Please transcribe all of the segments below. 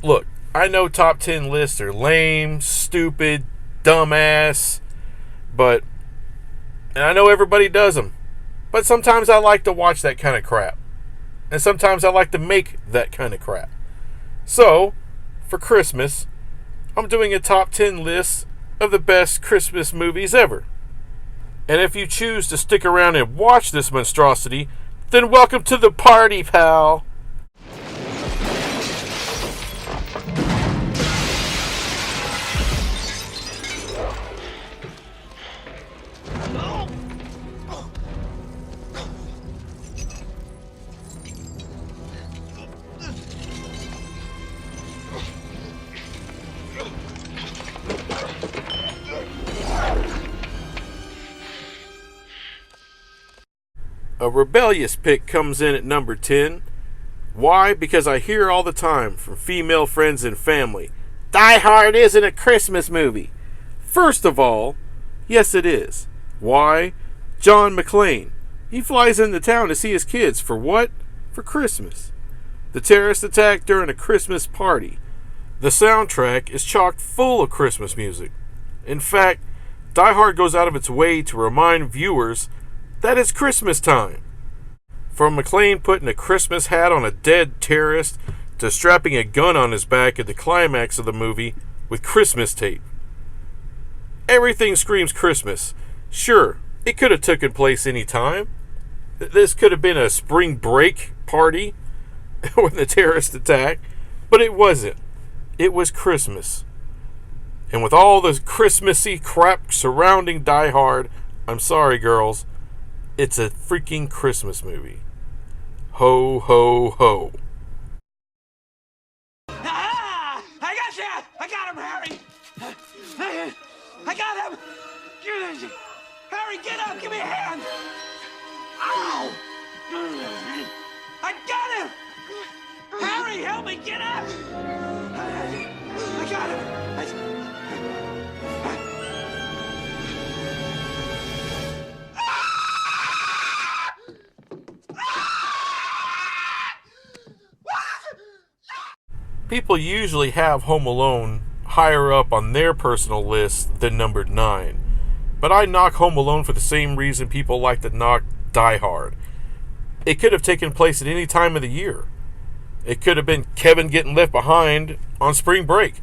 Look, I know top 10 lists are lame, stupid, dumbass, but, and I know everybody does them, but sometimes I like to watch that kind of crap. And sometimes I like to make that kind of crap. So, for Christmas, I'm doing a top 10 list of the best Christmas movies ever. And if you choose to stick around and watch this monstrosity, then welcome to the party, pal. A rebellious pick comes in at number 10. Why? Because I hear all the time from female friends and family, Die Hard isn't a Christmas movie. First of all, yes it is. Why? John McClane. He flies into town to see his kids for what? For Christmas. The terrorist attack during a Christmas party. The soundtrack is chock full of Christmas music. In fact, Die Hard goes out of its way to remind viewers that it's Christmas time. From McClane putting a Christmas hat on a dead terrorist to strapping a gun on his back at the climax of the movie with Christmas tape. Everything screams Christmas. Sure, it could have taken place any time. This could have been a spring break party when the terrorist attacked, but it wasn't. It was Christmas. And with all the Christmassy crap surrounding Die Hard, I'm sorry, girls, it's a freaking Christmas movie. Ho, ho, ho. Ah! I got you! I got him, Harry! I got him! Harry, get up! Give me a hand! Ow! I got him! Harry, help me! Get up! I got him! People usually have Home Alone higher up on their personal list than number 9. But I knock Home Alone for the same reason people like to knock Die Hard. It could have taken place at any time of the year. It could have been Kevin getting left behind on spring break.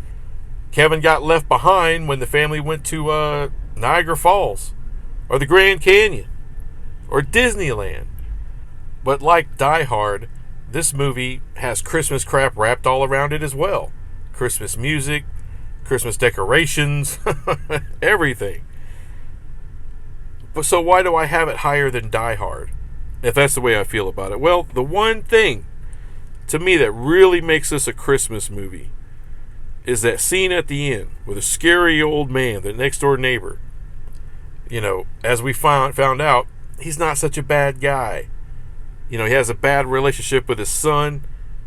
Kevin got left behind when the family went to Niagara Falls, or the Grand Canyon, or Disneyland. But like Die Hard, this movie has Christmas crap wrapped all around it as well. Christmas music, Christmas decorations, everything. But so why do I have it higher than Die Hard, if that's the way I feel about it? Well, the one thing to me that really makes this a Christmas movie is that scene at the end with a scary old man, the next door neighbor. You know, as we found out, he's not such a bad guy. You know, he has a bad relationship with his son,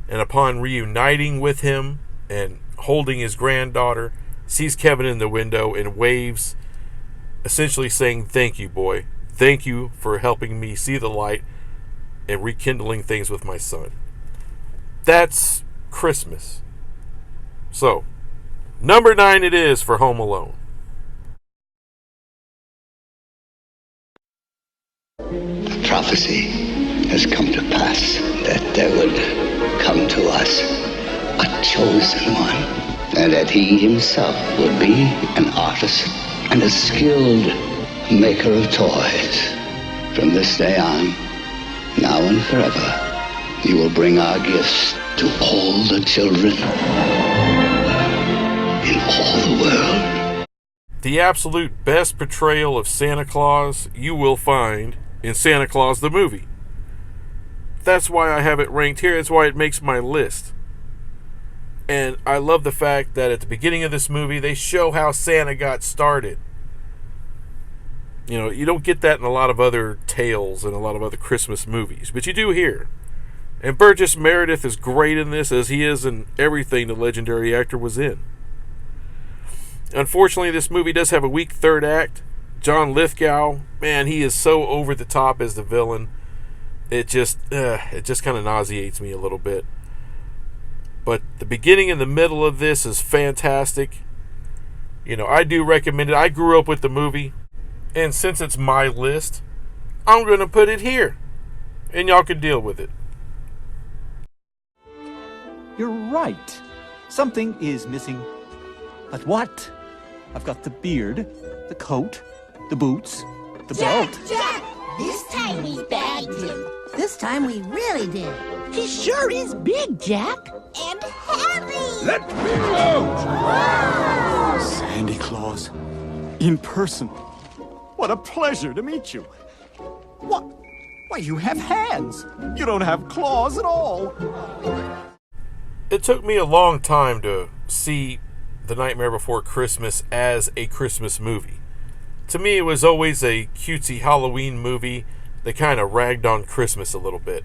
and upon reuniting with him and holding his granddaughter, sees Kevin in the window and waves, essentially saying, "Thank you, boy. Thank you for helping me see the light and rekindling things with my son." That's Christmas. So, number 9 it is for Home Alone. The prophecy has come to pass that there would come to us a chosen one, and that he himself would be an artist and a skilled maker of toys. From this day on, now and forever, you will bring our gifts to all the children in all the world. The absolute best portrayal of Santa Claus you will find in Santa Claus the movie. That's why I have it ranked here. That's why it makes my list. And I love the fact that at the beginning of this movie, they show how Santa got started. You know, you don't get that in a lot of other tales and a lot of other Christmas movies, but you do here. And Burgess Meredith is great in this, as he is in everything the legendary actor was in. Unfortunately, this movie does have a weak third act. John Lithgow, man, he is so over the top as the villain. It just kind of nauseates me a little bit. But the beginning and the middle of this is fantastic. You know, I do recommend it. I grew up with the movie, and since it's my list, I'm going to put it here, and y'all can deal with it. You're right. Something is missing. But what? I've got the beard, the coat, the boots, the belt. Jack! This time we bagged him. This time we really did. He sure is big, Jack. And heavy! Let me out! Sandy Claus. In person. What a pleasure to meet you. What? Why, you have hands. You don't have claws at all. It took me a long time to see The Nightmare Before Christmas as a Christmas movie. To me, it was always a cutesy Halloween movie that kind of ragged on Christmas a little bit.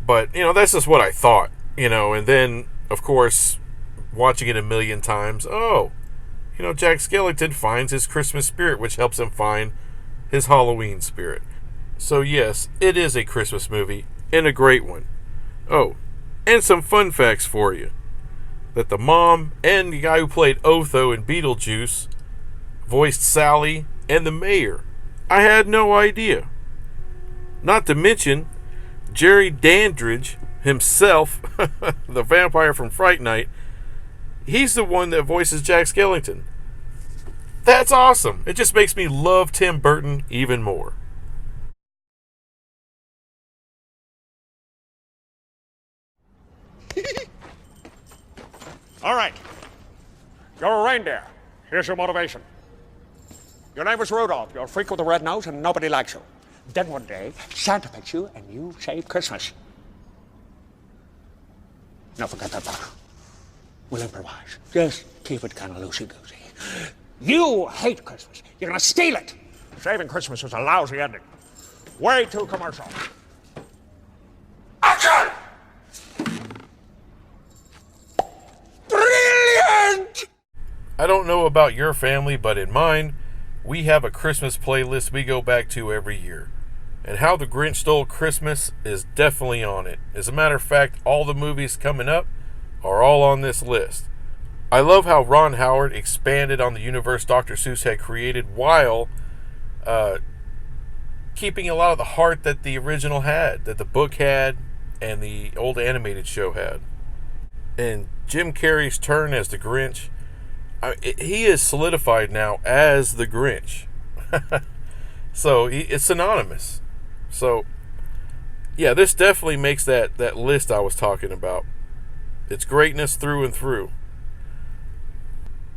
But, you know, that's just what I thought, you know, and then, of course, watching it a million times, Jack Skellington finds his Christmas spirit, which helps him find his Halloween spirit. So, yes, it is a Christmas movie, and a great one. Oh, and some fun facts for you. That the mom and the guy who played Otho in Beetlejuice voiced Sally and the mayor. I had no idea. Not to mention, Jerry Dandridge himself, the vampire from Fright Night, he's the one that voices Jack Skellington. That's awesome. It just makes me love Tim Burton even more. All right. You're a reindeer. Here's your motivation. Your name is Rudolph. You're a freak with a red nose and nobody likes you. Then one day, Santa picks you and you save Christmas. Now forget that part. We'll improvise. Just keep it kind of loosey-goosey. You hate Christmas. You're going to steal it. Saving Christmas was a lousy ending. Way too commercial. Action! Brilliant! I don't know about your family, but in mine, we have a Christmas playlist we go back to every year. And How the Grinch Stole Christmas is definitely on it. As a matter of fact, all the movies coming up are all on this list. I love how Ron Howard expanded on the universe Dr. Seuss had created while keeping a lot of the heart that the original had, that the book had, and the old animated show had. And Jim Carrey's turn as the Grinch, he is solidified now as the Grinch. So it's synonymous. So, yeah, this definitely makes that list I was talking about. It's greatness through and through.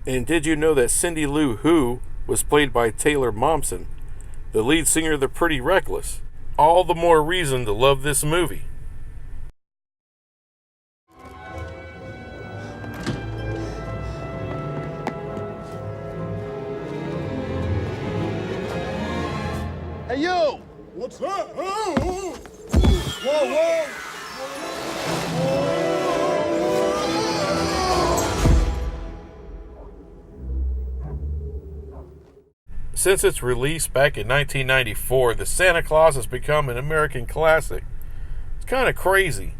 And did you know that Cindy Lou Who was played by Taylor Momsen, the lead singer of The Pretty Reckless? All the more reason to love this movie. Hey, you! What's that? Oh, whoa, whoa! Since its release back in 1994, The Santa Claus has become an American classic. It's kind of crazy,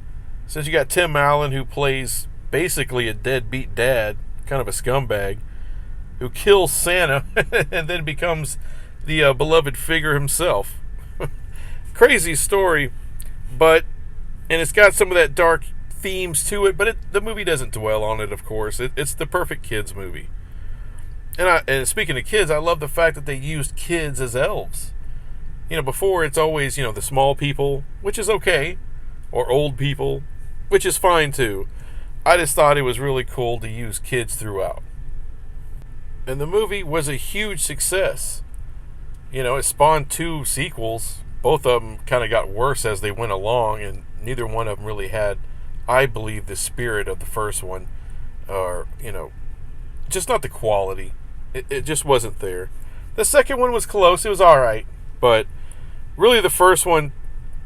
since you got Tim Allen, who plays basically a deadbeat dad, kind of a scumbag, who kills Santa and then becomes the beloved figure himself. Crazy story, and it's got some of that dark themes to it, but the movie doesn't dwell on it, of course. It's the perfect kids movie. And speaking of kids, I love the fact that they used kids as elves. You know, before it's always, the small people, which is okay, or old people, which is fine too. I just thought it was really cool to use kids throughout. And the movie was a huge success. It spawned 2 sequels. Both of them kind of got worse as they went along, and neither one of them really had, I believe, the spirit of the first one, or, just not the quality. It just wasn't there. The second one was close. It was all right, but really the first one,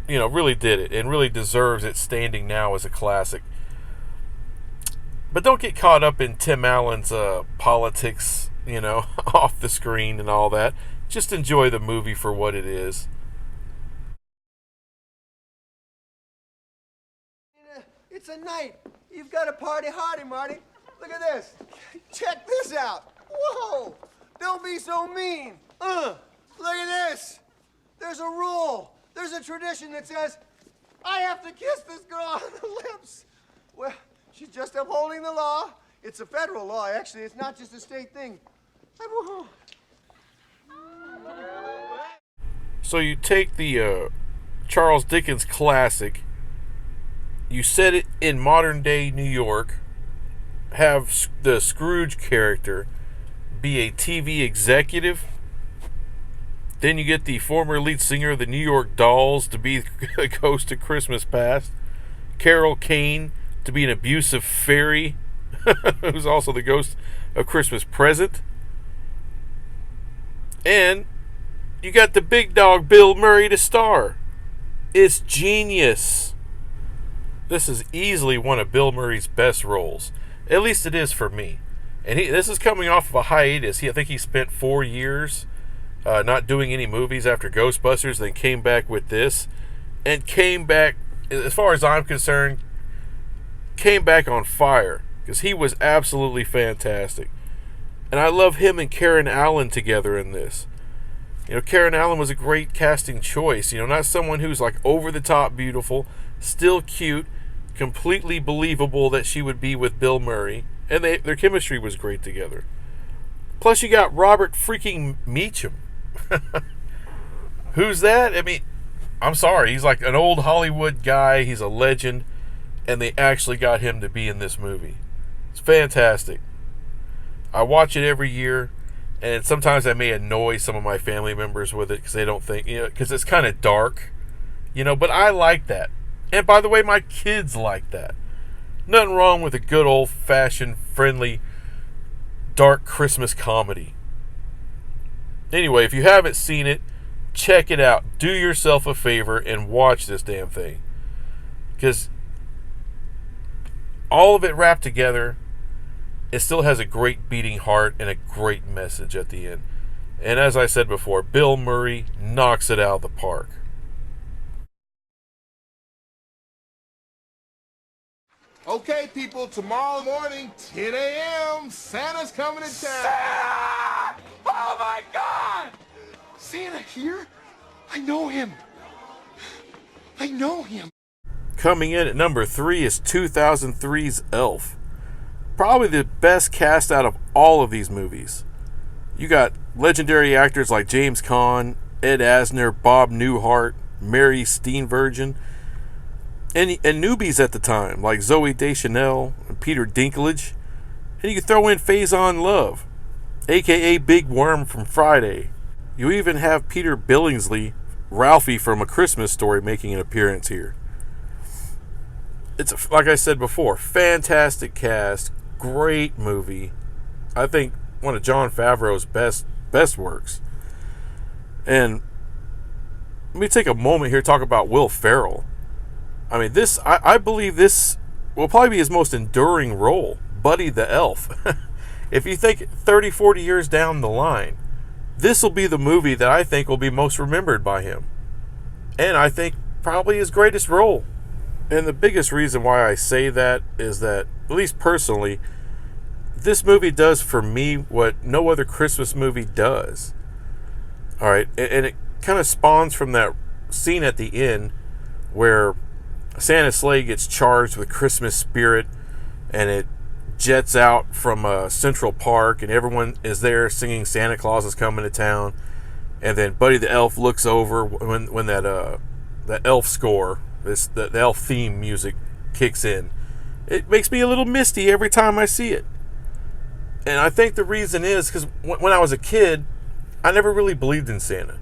really did it and really deserves its standing now as a classic. But don't get caught up in Tim Allen's politics, off the screen and all that. Just enjoy the movie for what it is. It's a night You've got a party hardy, Marty. Look at this. Check this out. Whoa! Don't be so mean. Look at this. There's a rule. There's a tradition that says I have to kiss this girl on the lips. Well, she's just upholding the law. It's a federal law, actually. It's not just a state thing. So you take the Charles Dickens classic, you set it in modern day New York, have the Scrooge character be a TV executive, then you get the former lead singer of the New York Dolls to be a ghost of Christmas Past, Carol Kane to be an abusive fairy who's also the ghost of Christmas Present, and you got the big dog Bill Murray to star. It's genius. This is easily one of Bill Murray's best roles. At least it is for me. And this is coming off of a hiatus. I think he spent 4 years not doing any movies after Ghostbusters, then came back with this. And came back, as far as I'm concerned, came back on fire. Because he was absolutely fantastic. And I love him and Karen Allen together in this. You know, Karen Allen was a great casting choice. You know, not someone who's like over the top beautiful, still cute, completely believable that she would be with Bill Murray. And their chemistry was great together. Plus you got Robert freaking Meacham. Who's that? I mean, I'm sorry. He's like an old Hollywood guy. He's a legend. And they actually got him to be in this movie. It's fantastic. I watch it every year. And sometimes I may annoy some of my family members with it because they don't think, you know, because it's kind of dark, you know, but I like that. And by the way, my kids like that. Nothing wrong with a good old-fashioned, friendly, dark Christmas comedy. Anyway, if you haven't seen it, check it out. Do yourself a favor and watch this damn thing. Because all of it wrapped together, it still has a great beating heart and a great message at the end. And as I said before, Bill Murray knocks it out of the park. Okay, people, tomorrow morning, 10 a.m., Santa's coming to town. Santa! Oh my God! Santa here? I know him. I know him. Coming in at number 3 is 2003's Elf. Probably the best cast out of all of these movies. You got legendary actors like James Caan, Ed Asner, Bob Newhart, Mary Steenburgen, and newbies at the time like Zooey Deschanel and Peter Dinklage. And you can throw in Faison Love, aka Big Worm from Friday. You even have Peter Billingsley, Ralphie from A Christmas Story, making an appearance here. It's, like I said before, fantastic cast, great movie. I think one of Jon Favreau's best works. And let me take a moment here to talk about Will Ferrell. I mean, I believe this will probably be his most enduring role, Buddy the Elf. If you think 30, 40 years down the line, this will be the movie that I think will be most remembered by him. And I think probably his greatest role. And the biggest reason why I say that is that, at least personally, this movie does for me what no other Christmas movie does. Alright, and it kind of spawns from that scene at the end where Santa's sleigh gets charged with Christmas spirit and it jets out from Central Park and everyone is there singing Santa Claus is coming to town. And then Buddy the Elf looks over when that elf score, the elf theme music kicks in. It makes me a little misty every time I see it. And I think the reason is because when I was a kid, I never really believed in Santa.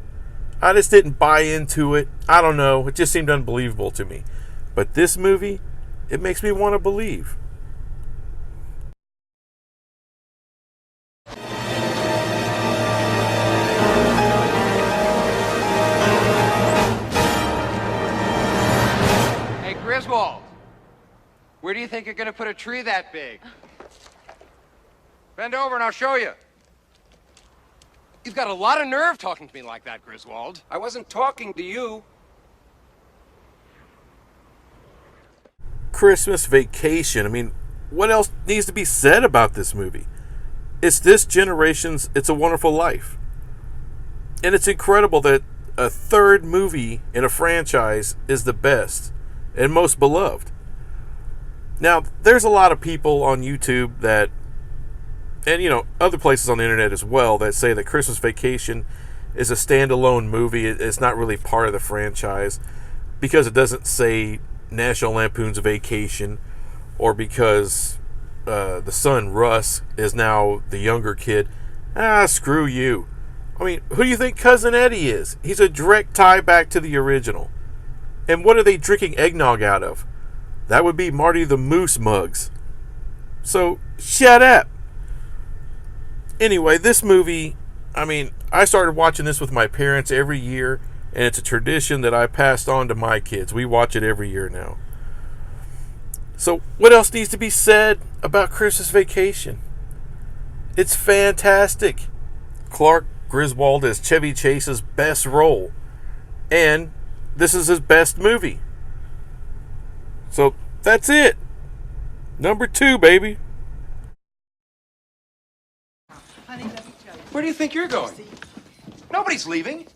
I just didn't buy into it. I don't know. It just seemed unbelievable to me. But this movie, it makes me want to believe. Hey, Griswold, where do you think you're going to put a tree that big? Bend over and I'll show you. You've got a lot of nerve talking to me like that, Griswold. I wasn't talking to you. Christmas Vacation. I mean, what else needs to be said about this movie? It's this generation's It's a Wonderful Life. And it's incredible that a third movie in a franchise is the best and most beloved. Now, there's a lot of people on YouTube that, and other places on the internet as well, that say that Christmas Vacation is a standalone movie. It's not really part of the franchise because it doesn't say National Lampoon's Vacation, or because the son Russ is now the younger kid. Screw you. I mean, who do you think Cousin Eddie is? He's a direct tie back to the original. And what are they drinking eggnog out of? That would be Marty the Moose mugs. So, shut up. Anyway, this movie, I mean, I started watching this with my parents every year, and it's a tradition that I passed on to my kids. We watch it every year now. So, what else needs to be said about Christmas Vacation? It's fantastic. Clark Griswold is Chevy Chase's best role, and this is his best movie. So, that's it. Number 2, baby. Where do you think you're going? Nobody's leaving.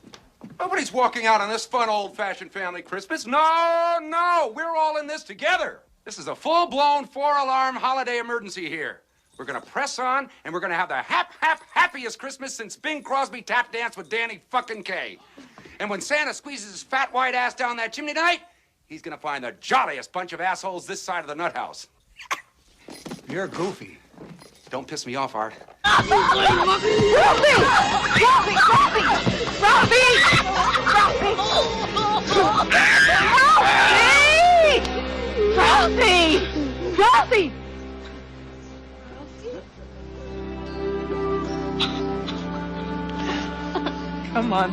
Nobody's walking out on this fun, old-fashioned family Christmas. No, we're all in this together. This is a full-blown 4-alarm holiday emergency here. We're gonna press on, and we're gonna have the happiest Christmas since Bing Crosby tap danced with Danny fucking Kaye. And when Santa squeezes his fat white ass down that chimney tonight, he's gonna find the jolliest bunch of assholes this side of the nut house. You're goofy. Don't piss me off, Art. Ralphie! Come on.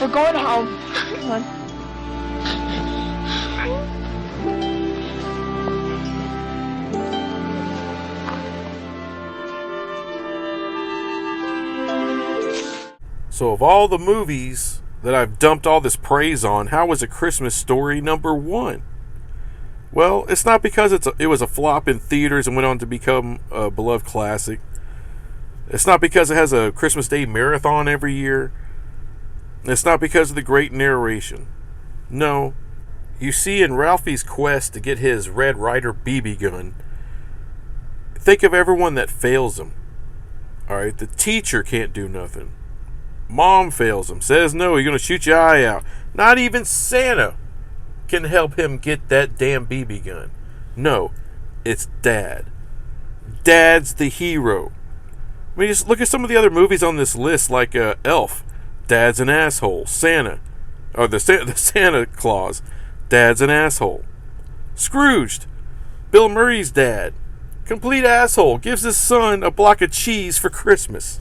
We're going home. Come on. So of all the movies that I've dumped all this praise on, how was A Christmas Story number 1? Well, it's not because it was a flop in theaters and went on to become a beloved classic. It's not because it has a Christmas Day marathon every year. It's not because of the great narration. No. You see, in Ralphie's quest to get his Red Ryder BB gun, think of everyone that fails him. Alright, the teacher can't do nothing. Mom fails him, says no, you're going to shoot your eye out. Not even Santa can help him get that damn BB gun. No, it's Dad. Dad's the hero. I mean, just look at some of the other movies on this list, like Elf. Dad's an asshole. Santa. Or the Santa Claus. Dad's an asshole. Scrooged. Bill Murray's dad. Complete asshole. Gives his son a block of cheese for Christmas.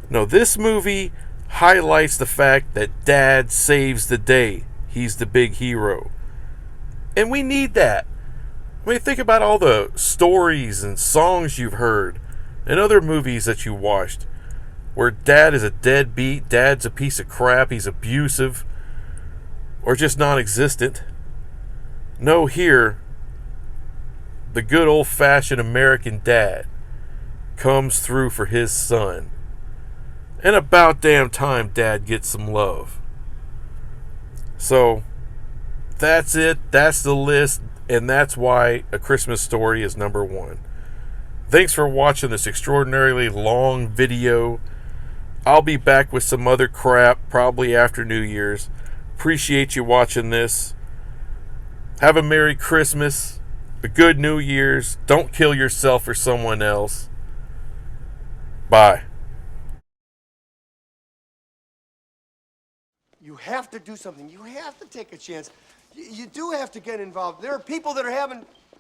No, this movie highlights the fact that Dad saves the day. He's the big hero. And we need that. I mean, think about all the stories and songs you've heard and other movies that you watched where Dad is a deadbeat, Dad's a piece of crap, he's abusive, or just non-existent. No, here, the good old-fashioned American dad comes through for his son. And about damn time Dad gets some love. So, that's it. That's the list. And that's why A Christmas Story is number 1. Thanks for watching this extraordinarily long video. I'll be back with some other crap probably after New Year's. Appreciate you watching this. Have a Merry Christmas. A good New Year's. Don't kill yourself or someone else. Bye. You have to do something. You have to take a chance. You do have to get involved. There are people that are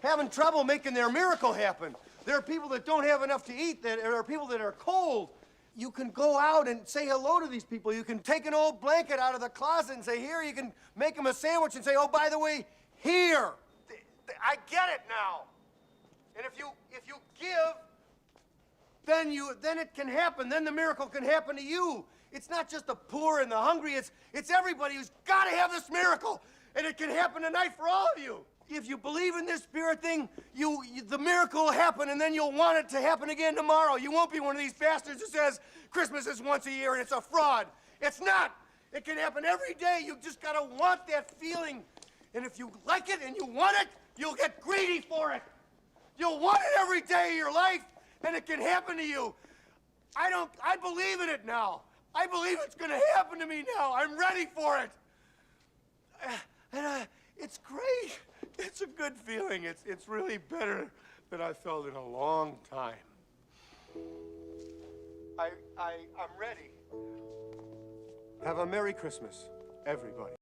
having trouble making their miracle happen. There are people that don't have enough to eat. There are people that are cold. You can go out and say hello to these people. You can take an old blanket out of the closet and say, here. You can make them a sandwich and say, oh, by the way, here. I get it now. And if you give, then it can happen. Then the miracle can happen to you. It's not just the poor and the hungry. It's everybody who's got to have this miracle. And it can happen tonight for all of you. if you believe in this spirit thing, the miracle will happen, and then you'll want it to happen again tomorrow. You won't be one of these bastards who says Christmas is once a year and it's a fraud. It's not. It can happen every day. You just gotta want that feeling. And if you like it and you want it, you'll get greedy for it. You'll want it every day of your life, and it can happen to you. I believe in it now. I believe it's gonna happen to me now. I'm ready for it. It's great. It's a good feeling. It's really better than I felt in a long time. I'm ready. Have a Merry Christmas, everybody.